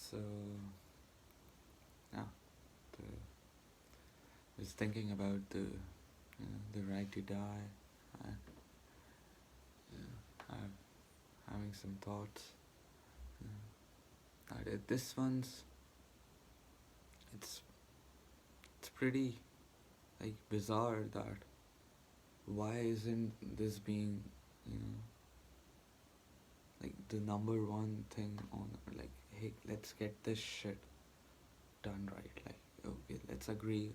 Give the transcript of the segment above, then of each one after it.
So, yeah, the, was thinking about the right to die, and I'm having some thoughts. This one's it's it's pretty like bizarre that why isn't this being you know like the number one thing on like, hey, let's get this shit done right. Like, okay, let's agree,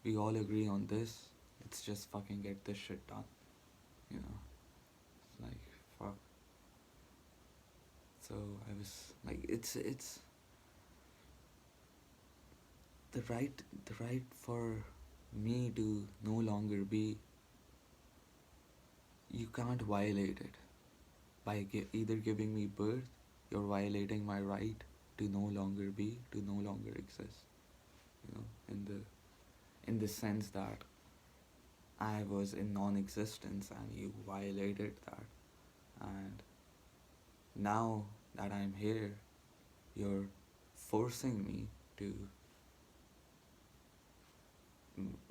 we all agree on this, let's just fucking get this shit done, you know. It's like, fuck. So I was like, it's the right for me to no longer be, you can't violate it by either giving me birth, you're violating my right to no longer be, to no longer exist, you know, in the sense that I was in non-existence and you violated that, and now that I'm here, you're forcing me to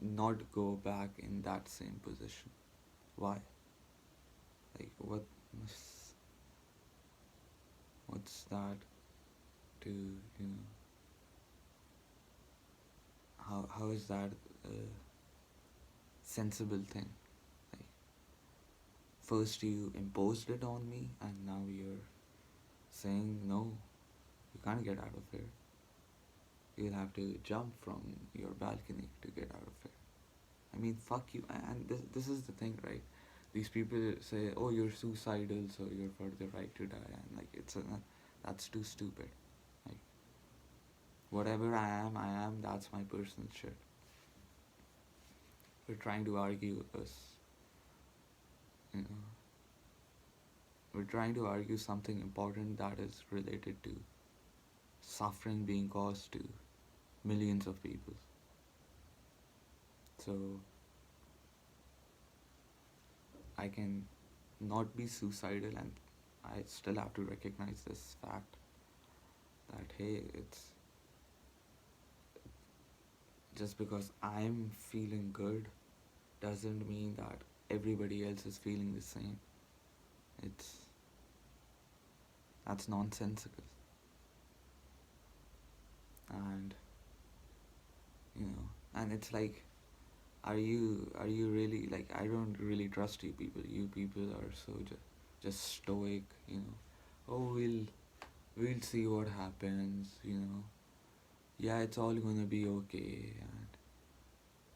not go back in that same position. Why? Like, what's that to, you know, how is that a sensible thing? Like, first you imposed it on me, and now you're saying no, you can't get out of here. You'll have to jump from your balcony to get out of here. I mean, fuck you. And this is the thing, right? These people say, oh, you're suicidal, so you're for the right to die. And like, that's too stupid. Like, whatever I am, that's my personal shit. We're trying to argue you know, we're trying to argue something important that is related to suffering being caused to millions of people. So, I can not be suicidal, and I still have to recognize this fact that, hey, it's just because I'm feeling good doesn't mean that everybody else is feeling the same. That's nonsensical. And you know, and it's like, are you really, like, I don't really trust you people. You people are so just stoic, you know. Oh, we'll see what happens, you know. Yeah, it's all gonna be okay, and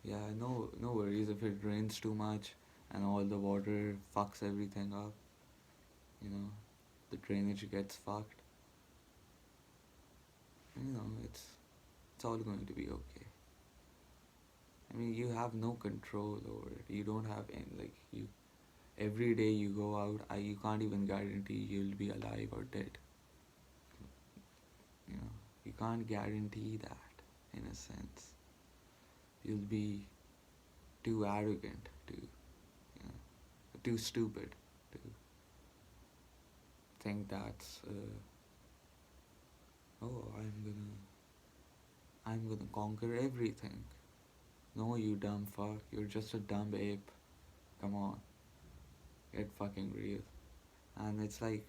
yeah, no worries if it rains too much and all the water fucks everything up, you know, the drainage gets fucked. You know, it's all going to be okay. I mean, you have no control over it. You don't have any, like, you every day you go out, you can't even guarantee you'll be alive or dead. You know, you can't guarantee that, in a sense. You'll be too arrogant to, you know, too stupid to think that's, oh, I'm gonna conquer everything. No, you dumb fuck. You're just a dumb ape. Come on, get fucking real. And it's like,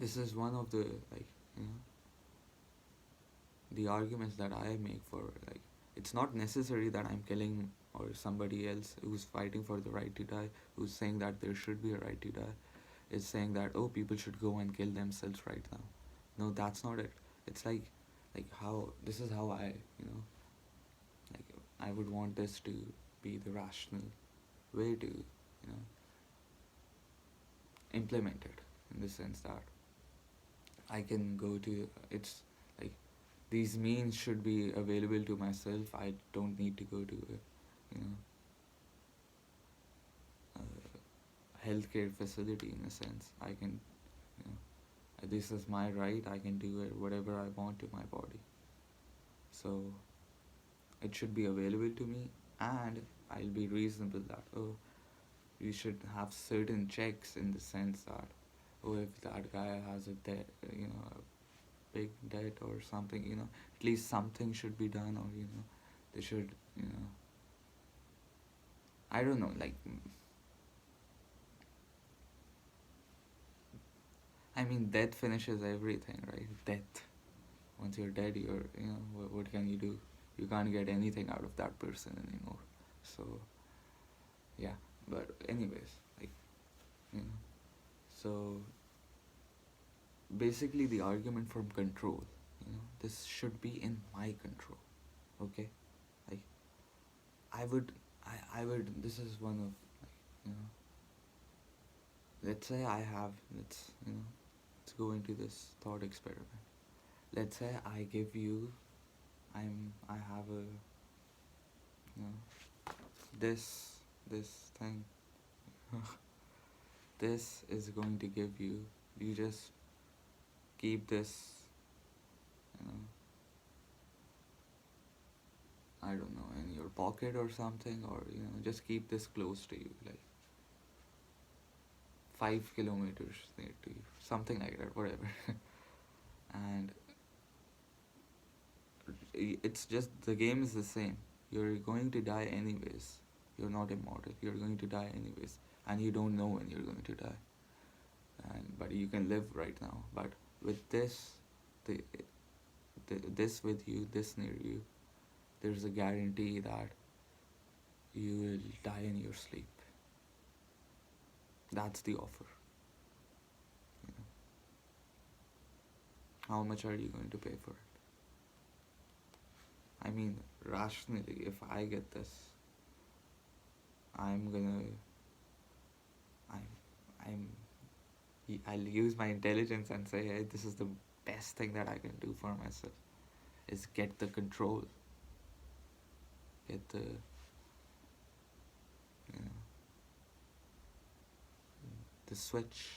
this is one of the, like, you know, the arguments that I make for, like, it's not necessary that I'm killing or somebody else who's fighting for the right to die, who's saying that there should be a right to die, is saying that, oh, people should go and kill themselves right now. No, that's not it. It's like how, this is how I, you know, like, I would want this to be the rational way to, you know, implement it, in the sense that I can go to, it's like, these means should be available to myself. I don't need to go to a, you know, a healthcare facility, in a sense. I can, you know, this is my right. I can do it whatever I want to my body. So it should be available to me, and I'll be reasonable that, oh, you should have certain checks, in the sense that, oh, if that guy has a you know, big debt or something, at least something should be done, or they should, I don't know, like, I mean, death finishes everything, right? Death. Once you're dead, what can you do? You can't get anything out of that person anymore. So, yeah. But anyways, like, so basically the argument from control, this should be in my control, okay? Like, I would, this is one of, like, let's say let's go into this thought experiment. Let's say I give you, I have a, this thing. This is going to give you, you just keep this, I don't know, in your pocket or something, or just keep this close to you, like 5 kilometers near to you, something like that, whatever. And it's just, the game is the same. You're going to die anyways. You're not immortal. You're going to die anyways, and you don't know when you're going to die. But you can live right now. But with this, this with you, this near you, there's a guarantee that you will die in your sleep. That's the offer. How much are you going to pay for it? I mean, rationally, if I get this, I'll use my intelligence and say, hey, this is the best thing that I can do for myself, is get the control, get the, the switch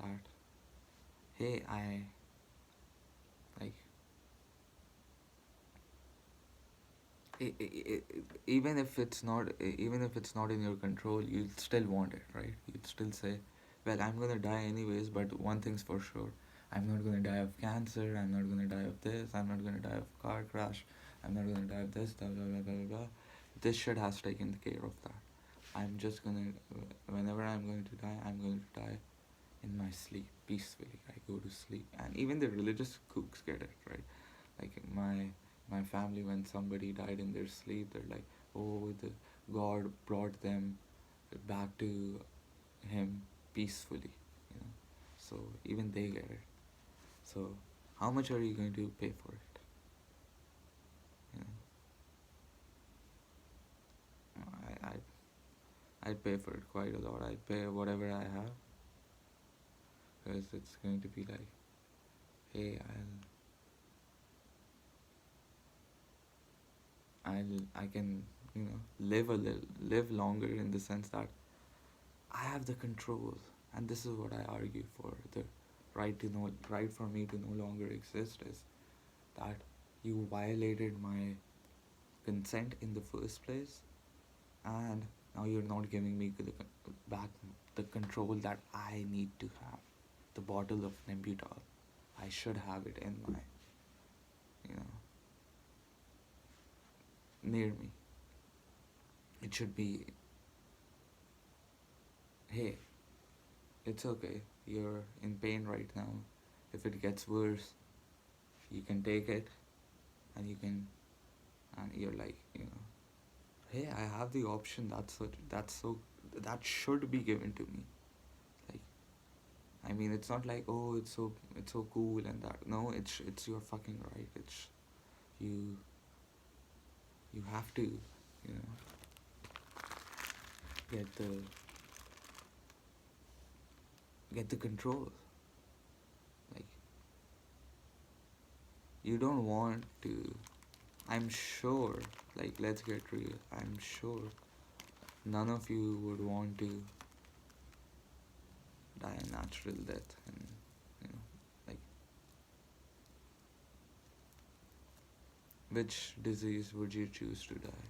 that, hey, like, even if it's not in your control, you'll still want it, right? You'll still say, well, I'm gonna die anyways, but one thing's for sure, I'm not gonna die of cancer, I'm not gonna die of this, I'm not gonna die of car crash, I'm not gonna die of this, blah blah blah blah blah. This shit has taken care of that. I'm just gonna, whenever I'm going to die, I'm going to die in my sleep, peacefully. I go to sleep. And even the religious kooks get it, right? Like, my family, when somebody died in their sleep, they're like, oh, the God brought them back to him peacefully, so even they get it. So how much are you going to pay for it? I'd pay for it quite a lot. I'd pay whatever I have, because it's going to be like, hey, I can, live longer, in the sense that I have the control. And this is what I argue for: the right for me to no longer exist is that you violated my consent in the first place, and now you're not giving me back the control that I need to have. The bottle of Nembutal, I should have it in my, near me. It should be, hey, it's okay, you're in pain right now. If it gets worse, you can take it, and you're like, hey, I have the option. That should be given to me. Like, I mean, it's not like, oh, it's so cool and that. No, it's your fucking right. It's you have to, get the control. Like, you don't want to, I'm sure, like, let's get real, I'm sure none of you would want to die a natural death. And like, which disease would you choose to die?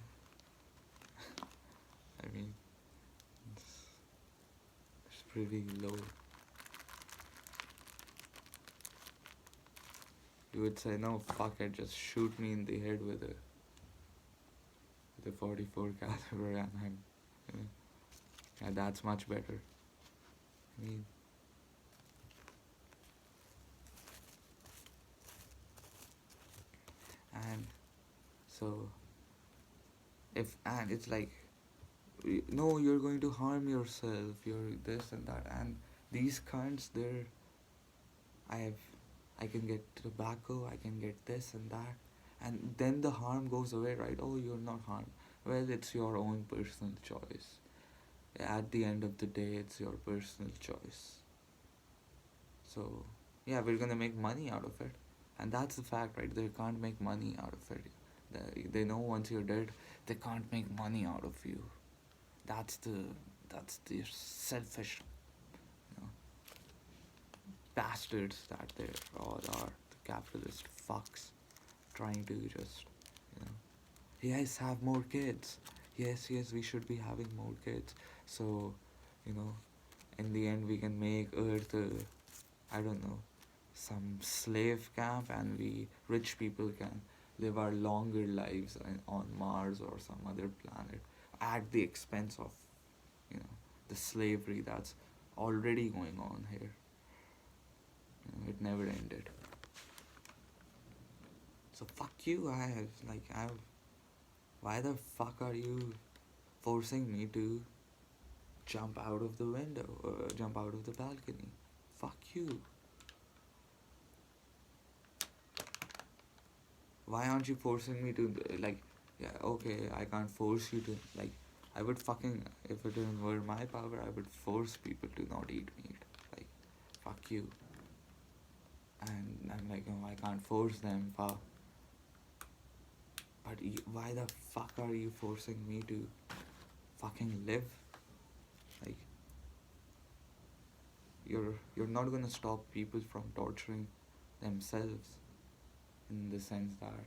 I mean, it's pretty low. You would say, no, fuck it, just shoot me in the head with a 44 caliber, and I'm, you know, yeah, that's much better. I mean, and so and it's like, no, you're going to harm yourself, you're this and that, and these kinds, they're, I have, I can get tobacco, I can get this and that, and then the harm goes away, right? Oh, you're not harmed. Well, it's your own personal choice. At the end of the day, it's your personal choice. So, yeah, we're gonna make money out of it, and that's the fact, right? They can't make money out of it. They know once you're dead, they can't make money out of you. That's the selfish, you know, bastards that they all are. The capitalist fucks trying to just, you know, yes, have more kids. Yes, yes, we should be having more kids. So, you know, in the end, we can make Earth, I don't know, some slave camp, and we rich people can live our longer lives on Mars or some other planet at the expense of, you know, the slavery that's already going on here. You know, it never ended. So fuck you. Why the fuck are you forcing me to jump out of the window or jump out of the balcony? Fuck you. Why aren't you forcing me to, like, yeah, okay, I can't force you to, like, I would fucking, if it were my power, I would force people to not eat meat. Like, fuck you. And I'm like, oh, I can't force them, fuck. But why the fuck are you forcing me to fucking live? Like, you're not gonna stop people from torturing themselves, in the sense that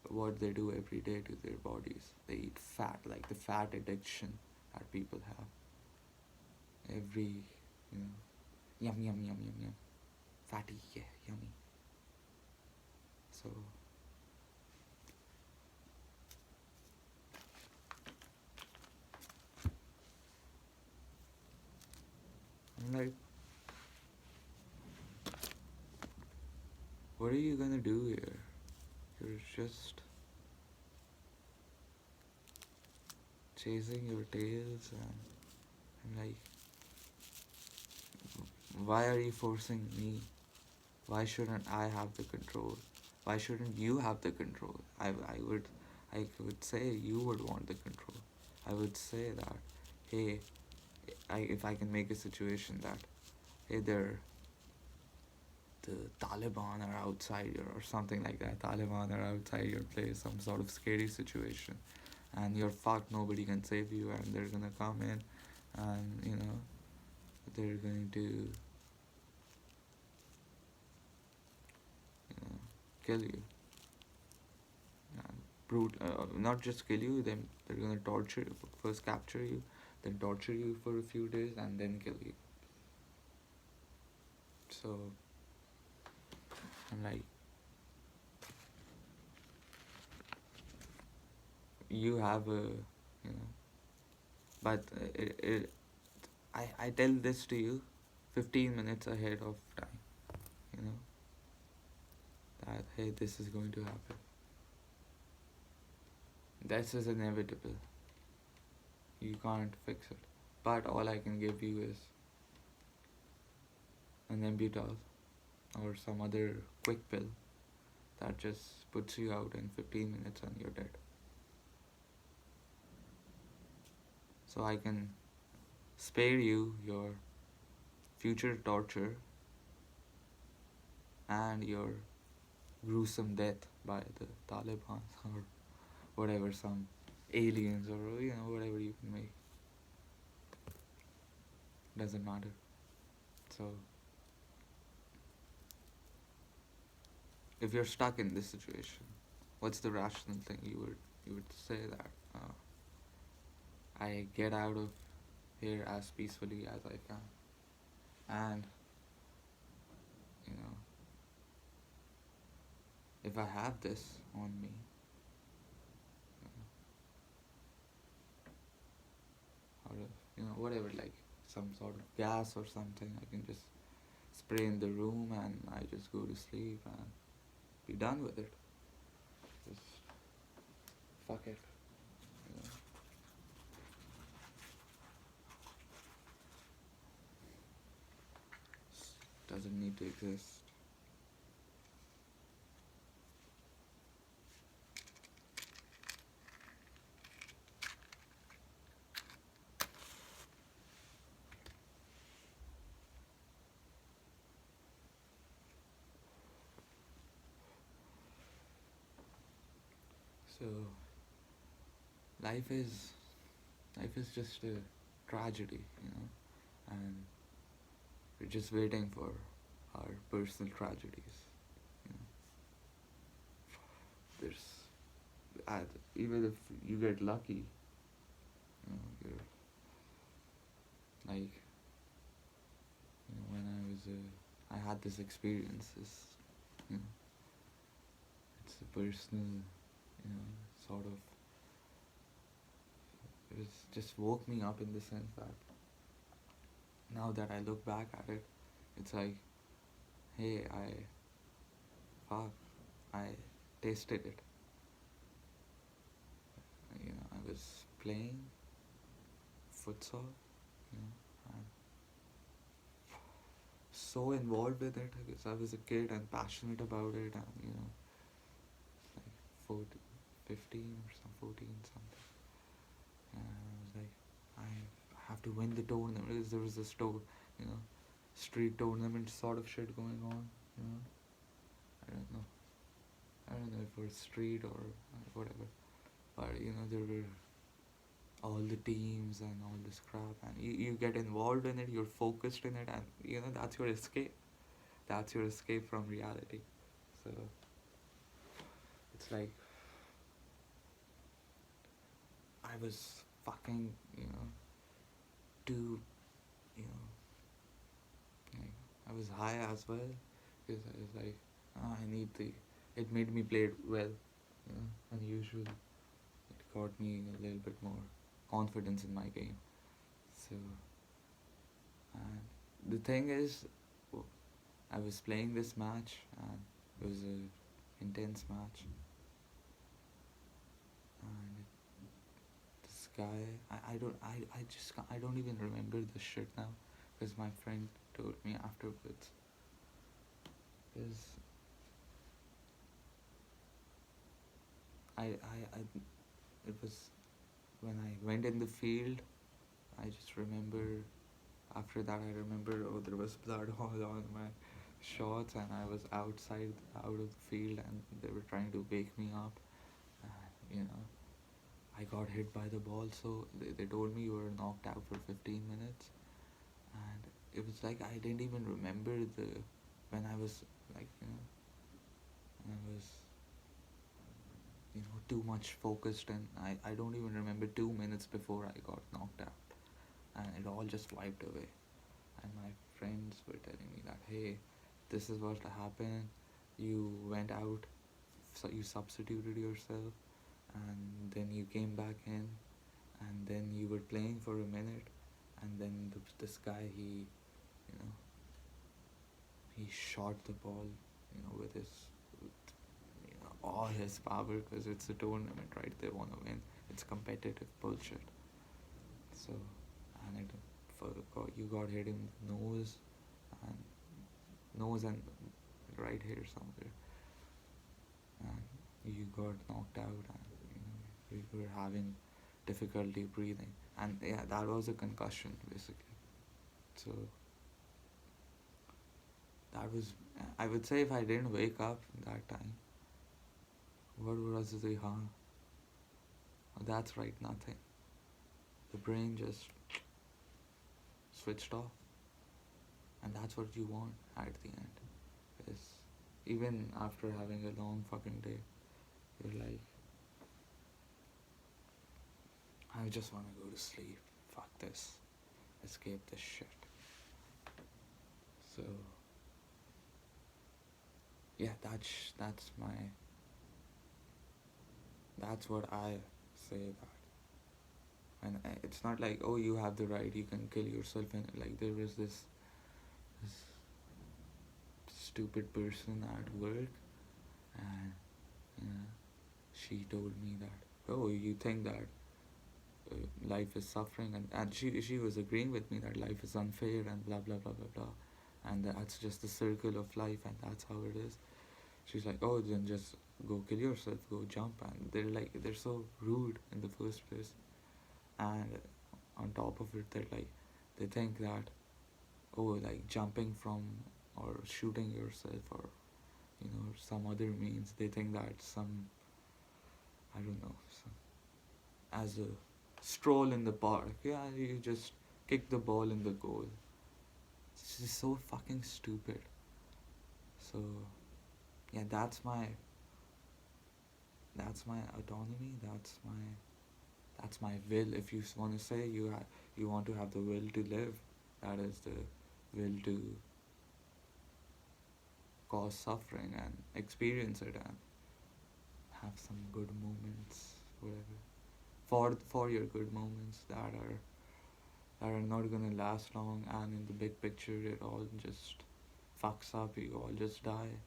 what they do every day to their bodies. They eat fat, like the fat addiction that people have. Every, you know, yum yum yum yum yum. Fatty, yeah, yummy. So I'm like, what are you gonna do here? You're just chasing your tails, and I'm like, why are you forcing me? Why shouldn't I have the control? Why shouldn't you have the control? I would say you would want the control. I would say that, hey, if I can make a situation that, hey, the Taliban are outside your, or something like that. Taliban are outside your place, some sort of scary situation, and you're fucked. Nobody can save you, and they're gonna come in, and you know, they're going to, you know, kill you. Not just kill you. Then they're gonna torture you. First capture you, then torture you for a few days, and then kill you. So I'm like, you have a, you know, but I tell this to you 15 minutes ahead of time, you know, that, hey, this is going to happen. This is inevitable. You can't fix it. But all I can give you is an Embutol or some other quick pill that just puts you out in 15 minutes and you're dead. So I can spare you your future torture and your gruesome death by the Taliban or whatever, some aliens, or you know, whatever you can make. Doesn't matter. So if you're stuck in this situation, what's the rational thing you would say that, I get out of here as peacefully as I can, and you know, if I have this on me, or whatever, like some sort of gas or something, I can just spray in the room and I just go to sleep and be done with it. Just fuck it. You know. Doesn't need to exist. So life is life is just a tragedy, and we're just waiting for our personal tragedies. You know. Even if you get lucky, you're like, when I had this experience, you know, it's a personal, sort of, it was just woke me up in the sense that now that I look back at it, it's like, hey, I tasted it. I was playing futsal, and so involved with it because I was a kid and passionate about it, and like 14, 15 or some 14 something, and I was like, I have to win the tournament because there was this street tournament sort of shit going on, I don't know. I don't know if it was street or whatever, but there were all the teams and all this crap, and you get involved in it, you're focused in it, and that's your escape. That's your escape from reality. So it's like I was fucking, too, like I was high as well because I was like, it made me play it well, unusual. It got me a little bit more confidence in my game. So, and the thing is, I was playing this match and it was a intense match, and this guy, I don't even remember the shit now because my friend told me afterwards. Because it was when I went in the field. I just remember. After that, I remember, there was blood all on my shorts, and I was out of the field, and they were trying to wake me up. And, I got hit by the ball, so they told me you were knocked out for 15 minutes. And it was like I didn't even remember when I was like, when I was, too much focused, and I don't even remember 2 minutes before I got knocked out. And it all just wiped away. And my friends were telling me that, hey, this is what happened. You went out, so you substituted yourself, and then you came back in, and then you were playing for a minute, and then this guy, he shot the ball, with all his power, because it's a tournament, right? They want to win. It's competitive bullshit. So, and you got hit in the nose and right here somewhere, and you got knocked out, and you were having difficulty breathing, and yeah, that was a concussion basically. So that was, I would say, if I didn't wake up that time, what was the harm? That's right, nothing. The brain just switched off, and that's what you want at the end. Is even after having a long fucking day, you're like, I just want to go to sleep. Fuck this. Escape this shit. So yeah, that's what I say that. And it's not like, oh, you have the right, you can kill yourself. And like there was this stupid person at work, and she told me that, oh, you think that life is suffering, and she was agreeing with me that life is unfair and blah blah blah blah blah, and that's just the circle of life and that's how it is. She's like, oh, then just go kill yourself, go jump. And they're so rude in the first place. And on top of it, they think that, oh, like jumping from or shooting yourself or some other means, they think that some, I don't know, as a stroll in the park. Yeah, you just kick the ball in the goal. It's just so fucking stupid. So yeah, that's my autonomy. That's my will. If you want to say you want to have the will to live, that is the will to cause suffering and experience it and have some good moments, whatever. For your good moments that are not gonna last long, and in the big picture it all just fucks up. You all just die,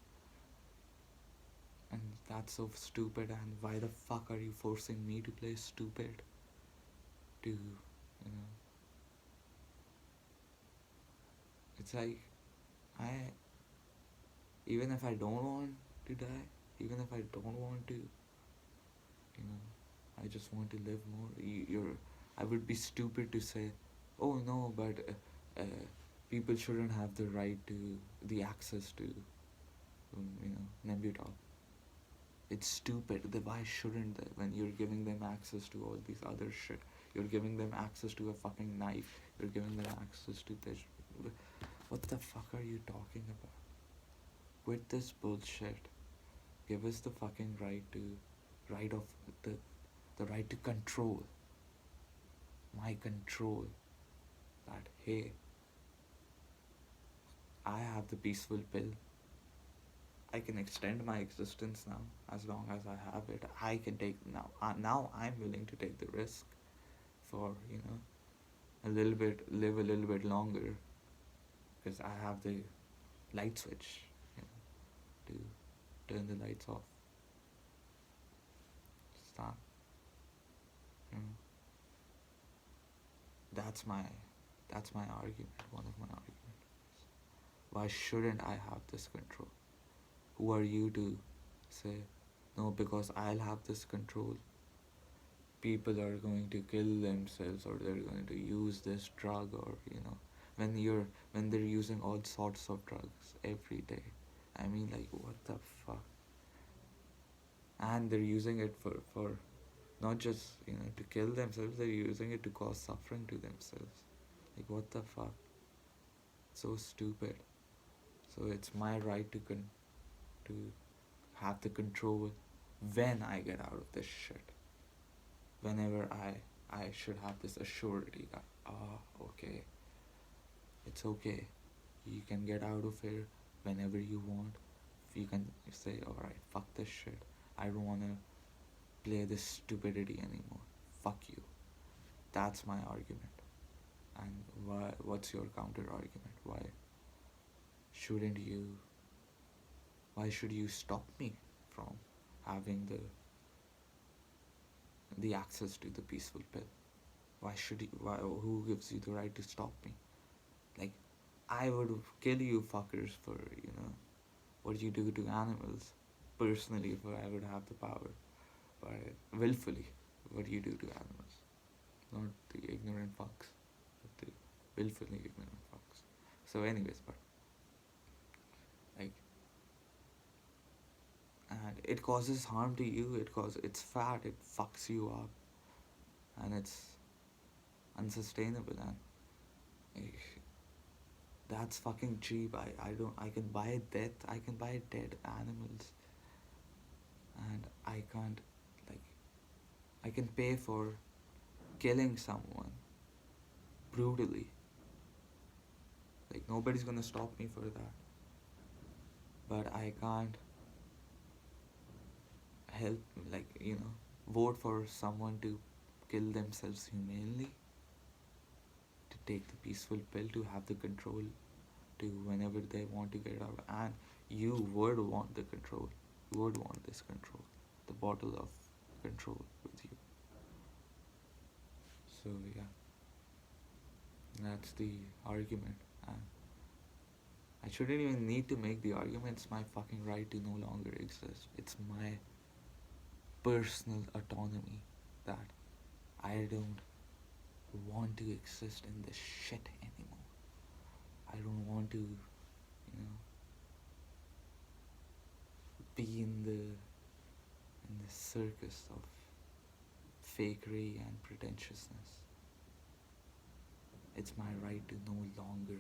and that's so stupid. And why the fuck are you forcing me to play stupid? To it's like I even if I don't want to die, even if I don't want to, I just want to live more. I would be stupid to say, oh no, but people shouldn't have the right to the access to, Nebutal. It's stupid. Why shouldn't they? When you're giving them access to all these other shit, you're giving them access to a fucking knife. You're giving them access to this. What the fuck are you talking about? Quit this bullshit. Give us the fucking right of the right to control. My control. That hey, I have the peaceful pill. I can extend my existence now as long as I have it. I can take now. Now I'm willing to take the risk for live a little bit longer because I have the light switch, to turn the lights off. Stop. You know, that's my argument. One of my arguments. Why shouldn't I have this control? Who are you to say no? Because I'll have this control, people are going to kill themselves or they're going to use this drug, or when they're using all sorts of drugs every day. I mean, like, what the fuck? And they're using it for not just to kill themselves, they're using it to cause suffering to themselves. Like, what the fuck? So stupid. So it's my right to have the control when I get out of this shit. Whenever I should have this assurity that okay, it's okay. You can get out of here whenever you want. You can say, alright, fuck this shit. I don't wanna play this stupidity anymore. Fuck you. That's my argument. And what's your counter argument? Why should you stop me from having the access to the peaceful pill? Who gives you the right to stop me? Like, I would kill you fuckers for, what you do to animals. Personally, if I would have the power. But willfully, what you do to animals. Not the ignorant fucks, but the willfully ignorant fucks. So anyways, but like, and it causes harm to you, it's fat, it fucks you up, and it's unsustainable, and like, that's fucking cheap. I can buy dead animals, and I can't, like, I can pay for killing someone brutally. Like, nobody's gonna stop me for that. but I can't help, like, vote for someone to kill themselves humanely, to take the peaceful pill, to have the control to whenever they want to get out. And you would want the control. You would want this control, the bottle of control with you. So yeah, that's the argument. And I shouldn't even need to make the argument. It's my fucking right to no longer exist. It's my personal autonomy that I don't want to exist in this shit anymore. I don't want to, be in the circus of fakery and pretentiousness. It's my right to no longer